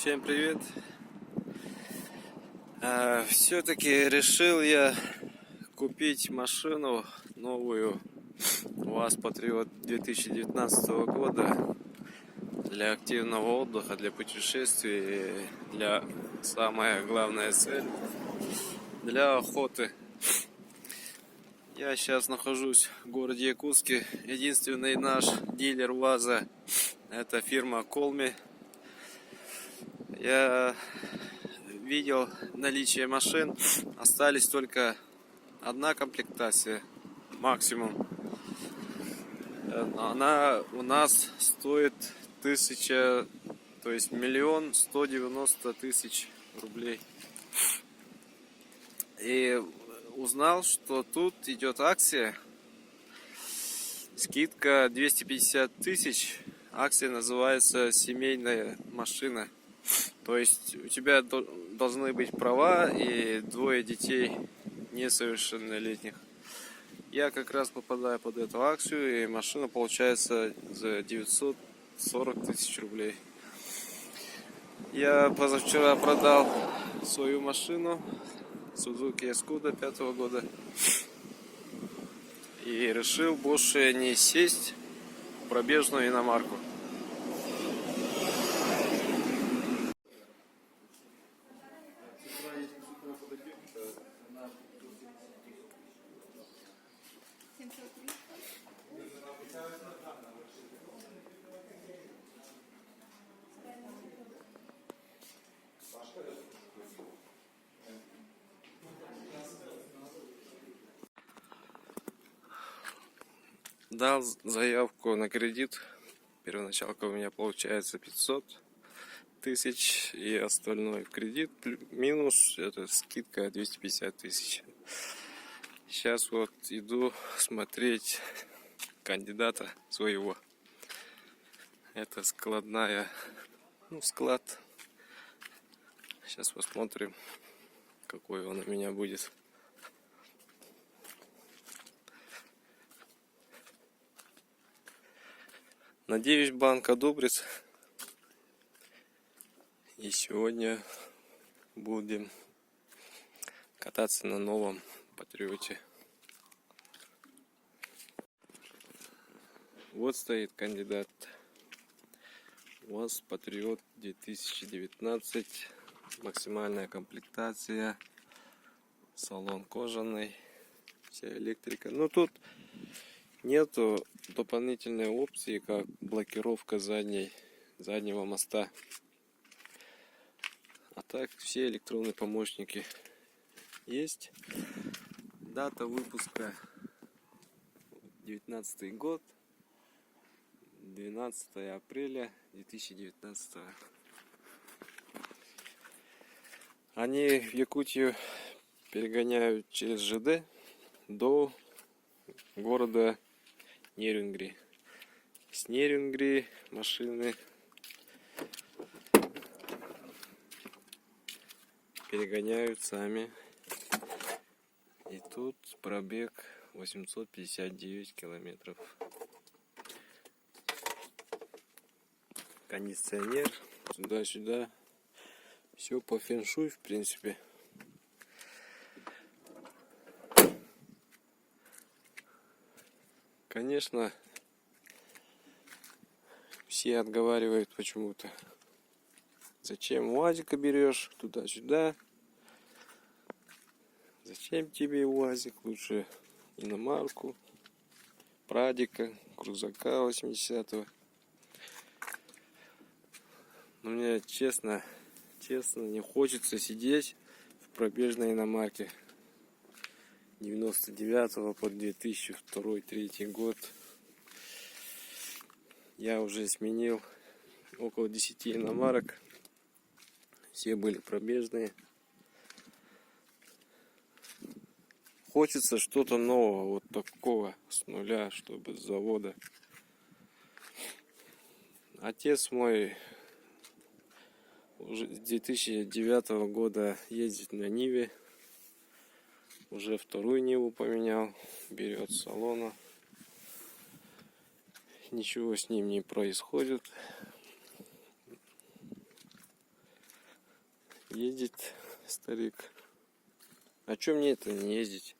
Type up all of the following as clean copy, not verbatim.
Всем привет! Все-таки решил я купить машину новую УАЗ Патриот 2019 года для активного отдыха, для путешествий, для самая главная цель для охоты. Я сейчас нахожусь в городе Якутске. Единственный наш дилер УАЗа — это фирма Колми. Я видел наличие машин, остались только одна комплектация максимум. Она у нас стоит 1000, то есть 1 190 000 рублей. И узнал, что тут идет акция, скидка 250 000. Акция называется «Семейная машина». То есть у тебя должны быть права и 2 детей несовершеннолетних. Я как раз попадаю под эту акцию, и машина получается за 940 000 рублей. Я позавчера продал свою машину Suzuki Escudo 5-го года и решил больше не сесть в пробежную иномарку. Дал заявку на кредит. Первоначалка у меня получается 500 000, и остальное в кредит. Минус это скидка 250 000. Сейчас вот иду смотреть кандидата своего. Это складная, склад. Сейчас посмотрим, какой он у меня будет. Надеюсь, банк одобрит. И сегодня будем кататься на новом Патриоте. Вот стоит кандидат. УАЗ Патриот 2019. Максимальная комплектация. Салон кожаный. Вся электрика. Но тут нету дополнительной опции, как блокировка заднего моста. А так все электронные помощники есть. Дата выпуска 19 год, 12 апреля 2019. Они в Якутию перегоняют через ЖД до города Нерюнгри. С Нерюнгри машины перегоняют сами. И тут пробег 859 километров. Кондиционер туда-сюда. Все по фэншуй, в принципе. Конечно, все отговаривают почему-то. Зачем УАЗика берешь туда-сюда? Зачем тебе УАЗик? Лучше иномарку, прадика, крузака 80-го. Но мне честно не хочется сидеть в пробежной иномарке 99 по 2002-2003 год. Я уже сменил около 10 иномарок. Все были пробежные. Хочется что-то нового, вот такого, с нуля, чтобы с завода. Отец мой уже с 2009 года ездит на Ниве. Уже вторую Ниву поменял. Берет с салона. Ничего с ним не происходит. Ездит старик. А чё мне это не ездить?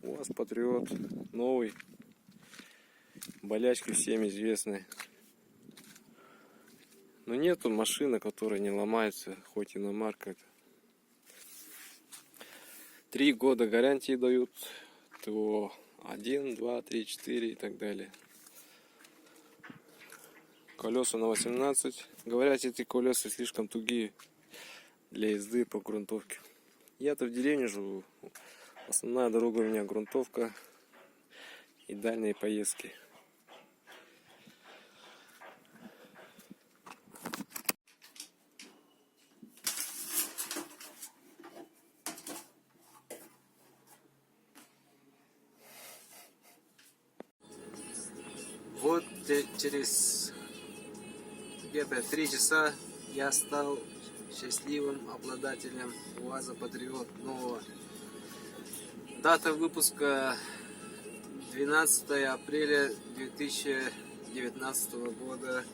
У вас Патриот новый. Болячки всем известны. Но нету машины, которая не ломается, хоть иномарка. 3 года гарантии дают. То 1, 2, 3, 4 и так далее. Колеса на 18. Говорят, эти колеса слишком тугие для езды по грунтовке. Я-то в деревне живу. Основная дорога у меня грунтовка и дальние поездки. Вот через где-то 3 часа я стал счастливым обладателем УАЗа Патриот нового. Дата выпуска 12 апреля 2019 года.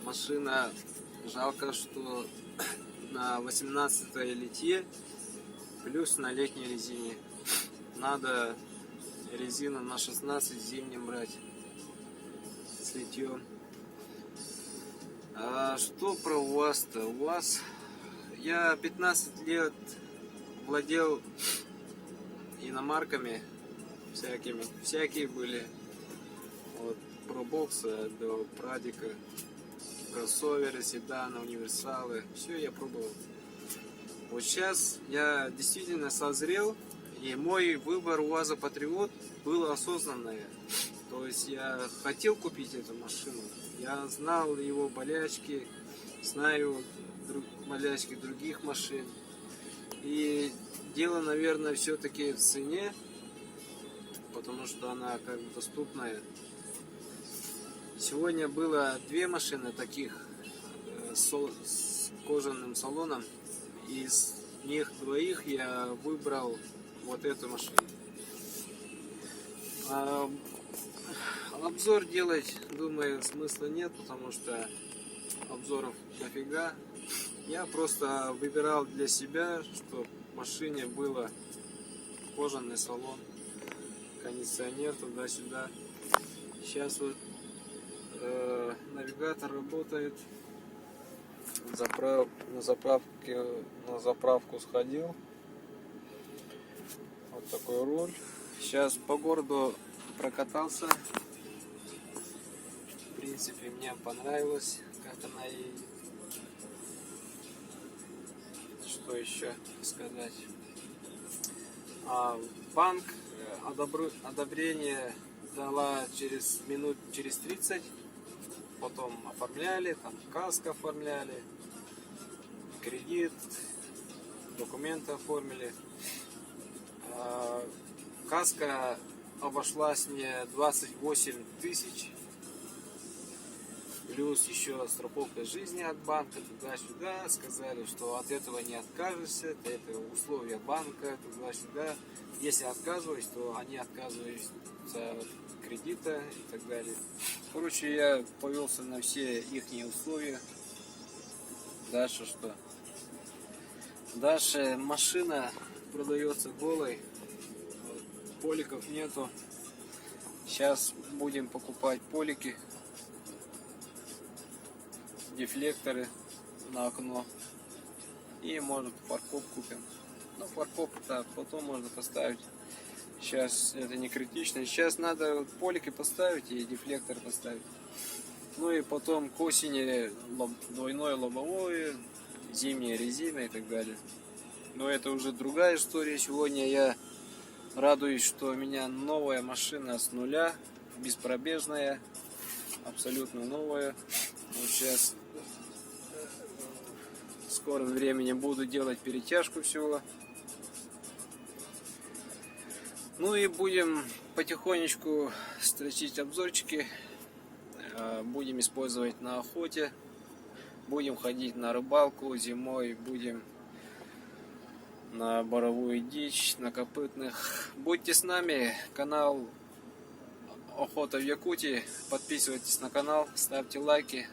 Машина, жалко, что на 18 литье плюс на летней резине. Надо резину на 16 зимним брать с литьем. А что про УАЗ-то? УАЗ, я 15 лет владел иномарками всякими. Всякие были. От пробокса до прадика, кроссоверы, седаны, универсалы. Все я пробовал. Вот сейчас я действительно созрел, и мой выбор УАЗа Патриот был осознанный. То есть я хотел купить эту машину. Я знал его болячки, знаю болячки других машин. И дело, наверное, все-таки в цене, потому что она как бы доступная. Сегодня было 2 машины таких с кожаным салоном. Из них 2 я выбрал вот эту машину. Обзор делать, думаю, смысла нет, потому что обзоров дофига. Я просто выбирал для себя, чтобы в машине было кожаный салон, кондиционер туда-сюда. Сейчас вот навигатор работает. На заправку сходил. Вот такой руль. Сейчас по городу прокатался. В принципе, мне понравилось, как она едет. Что еще сказать? Банк одобрение дала через 30. Потом оформляли, там каско оформляли, кредит, документы оформили. Каска обошлась мне 28 тысяч, плюс еще страховка жизни от банка, туда-сюда. Сказали, что от этого не откажешься, это условия банка, туда-сюда. Если отказываюсь, то они отказываются от кредита и так далее. Короче, я повелся на все их условия. Дальше что? Дальше машина продается голой. Поликов нету. Сейчас будем покупать полики, дефлекторы на окно. И может фаркоп купим. Ну, фаркоп-то потом можно поставить. Сейчас это не критично. Сейчас надо полики поставить и дефлектор поставить. Ну и потом к осени двойное лобовое, зимняя резина и так далее. Но это уже другая история. Сегодня я радуюсь, что у меня новая машина с нуля, беспробежная, абсолютно новая. Вот сейчас в скором времени буду делать перетяжку всего. Ну и будем потихонечку строчить обзорчики. Будем использовать на охоте. Будем ходить на рыбалку зимой. Будем на боровую дичь, на копытных. Будьте с нами. Канал Охота в Якутии. Подписывайтесь на канал, ставьте лайки,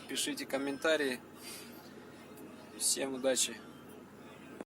пишите комментарии. Всем удачи!